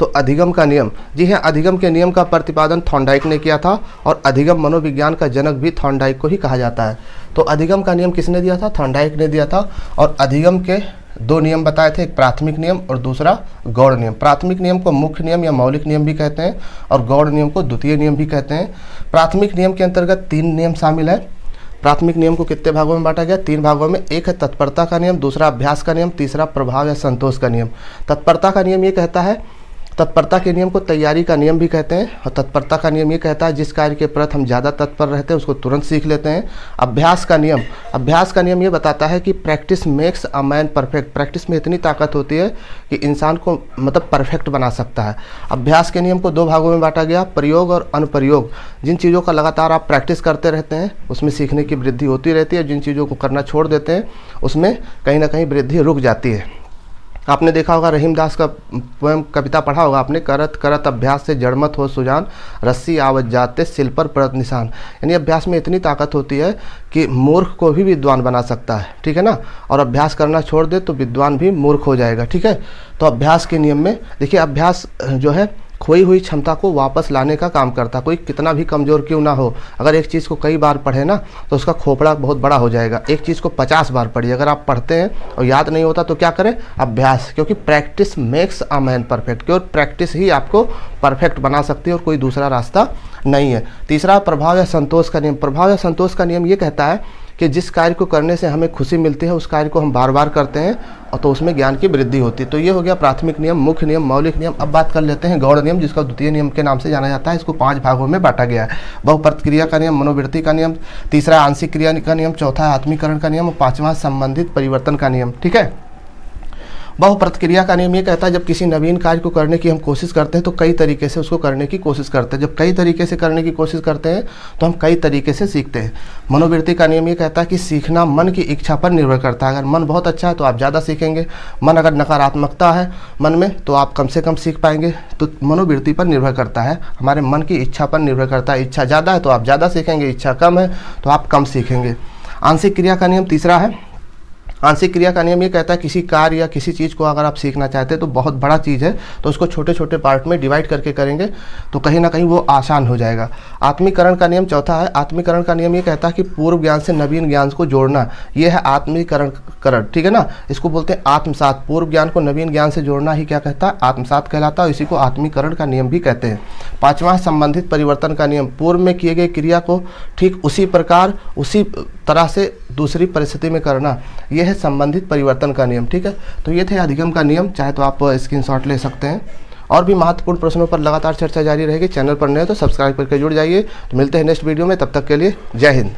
तो अधिगम का नियम, जी हाँ, अधिगम के नियम का प्रतिपादन थॉर्नडाइक ने किया था और अधिगम मनोविज्ञान का जनक भी थॉर्नडाइक को ही कहा जाता है। तो अधिगम का नियम किसने दिया था? थॉर्नडाइक ने दिया था। और अधिगम के दो नियम बताए थे, एक प्राथमिक नियम और दूसरा गौड़ नियम। प्राथमिक नियम को मुख्य नियम या मौलिक नियम भी कहते हैं और गौड़ नियम को द्वितीय नियम भी कहते हैं। प्राथमिक नियम के अंतर्गत 3 नियम शामिल है। प्राथमिक नियम को कितने भागों में बांटा गया? 3 भागों में। एक है तत्परता का नियम, दूसरा अभ्यास का नियम, तीसरा प्रभाव या संतोष का नियम। तत्परता का नियम ये कहता है, तत्परता के नियम को तैयारी का नियम भी कहते हैं। और तत्परता का नियम ये कहता है जिस कार्य के प्रति हम ज़्यादा तत्पर रहते हैं उसको तुरंत सीख लेते हैं। अभ्यास का नियम ये बताता है कि practice makes a man perfect. Practice में इतनी ताकत होती है कि इंसान को मतलब परफेक्ट बना सकता है। अभ्यास के नियम को 2 भागों में बांटा गया, प्रयोग और अनुप्रयोग। जिन चीज़ों का लगातार आप प्रैक्टिस करते रहते हैं उसमें सीखने की वृद्धि होती रहती है, जिन चीज़ों को करना छोड़ देते हैं उसमें कहीं ना कहीं वृद्धि रुक जाती है। आपने देखा होगा रहीमदास का पोएम कविता पढ़ा होगा आपने, करत करत अभ्यास से जड़मत हो सुजान, रस्सी आवत जाते सिल पर पड़त निशान। यानी अभ्यास में इतनी ताकत होती है कि मूर्ख को भी विद्वान बना सकता है, ठीक है ना। और अभ्यास करना छोड़ दे तो विद्वान भी मूर्ख हो जाएगा, ठीक है। तो अभ्यास के नियम में देखिए, अभ्यास जो है खोई हुई क्षमता को वापस लाने का काम करता है। कोई कितना भी कमज़ोर क्यों ना हो, अगर एक चीज़ को कई बार पढ़े ना तो उसका खोपड़ा बहुत बड़ा हो जाएगा। एक चीज़ को 50 बार पढ़िए, अगर आप पढ़ते हैं और याद नहीं होता तो क्या करें? अभ्यास, क्योंकि practice makes a man perfect. क्यों? प्रैक्टिस ही आपको परफेक्ट बना सकती है और कोई दूसरा रास्ता नहीं है। तीसरा प्रभाव या संतोष का नियम। प्रभाव या संतोष का नियम ये कहता है कि जिस कार्य को करने से हमें खुशी मिलती है उस कार्य को हम बार बार करते हैं और तो उसमें ज्ञान की वृद्धि होती है। तो ये हो गया प्राथमिक नियम, मुख्य नियम, मौलिक नियम। अब बात कर लेते हैं गौड़ नियम, जिसका द्वितीय नियम के नाम से जाना जाता है। इसको 5 भागों में बांटा गया है। बहुप्रतिक्रिया का नियम, मनोवृत्ति का नियम, तीसरा आंशिक क्रिया का नियम, चौथा आत्मीकरण का नियम और 5वां संबंधित परिवर्तन का नियम, ठीक है। बहुप्रतिक्रिया का नियम ये कहता है जब किसी नवीन कार्य को करने की हम कोशिश करते हैं तो कई तरीके से उसको करने की कोशिश करते हैं। जब कई तरीके से करने की कोशिश करते हैं तो हम कई तरीके से सीखते हैं। मनोवृत्ति का नियम ये कहता है कि सीखना मन की इच्छा पर निर्भर करता है। अगर मन बहुत अच्छा है तो आप ज़्यादा सीखेंगे, मन अगर नकारात्मकता है मन में तो आप कम से कम सीख पाएंगे। तो मनोवृत्ति पर निर्भर करता है, हमारे मन की इच्छा पर निर्भर करता है। इच्छा ज़्यादा है तो आप ज़्यादा सीखेंगे, इच्छा कम है तो आप कम सीखेंगे। आंशिक क्रिया का नियम तीसरा है। आंशिक क्रिया का नियम ये कहता है किसी कार्य या किसी चीज़ को अगर आप सीखना चाहते हैं तो बहुत बड़ा चीज़ है तो उसको छोटे छोटे पार्ट में डिवाइड करके करेंगे तो कहीं ना कहीं वो आसान हो जाएगा। आत्मीकरण का नियम चौथा है। आत्मीकरण का नियम ये कहता है कि पूर्व ज्ञान से नवीन ज्ञान को जोड़ना, ये है आत्मीकरण, ठीक है ना। इसको बोलते हैं आत्मसात। पूर्व ज्ञान को नवीन ज्ञान से जोड़ना ही क्या कहता है? आत्मसात कहलाता है। इसी को आत्मीकरण का नियम भी कहते हैं। 5वां संबंधित परिवर्तन का नियम। पूर्व में किए गए क्रिया को ठीक उसी प्रकार उसी तरह से दूसरी परिस्थिति में करना, यह है संबंधित परिवर्तन का नियम, ठीक है। तो ये थे अधिगम का नियम, चाहे तो आप स्क्रीनशॉट ले सकते हैं। और भी महत्वपूर्ण प्रश्नों पर लगातार चर्चा जारी रहेगी। चैनल पर नए तो सब्सक्राइब करके जुड़ जाइए। तो मिलते हैं नेक्स्ट वीडियो में, तब तक के लिए जय हिंद।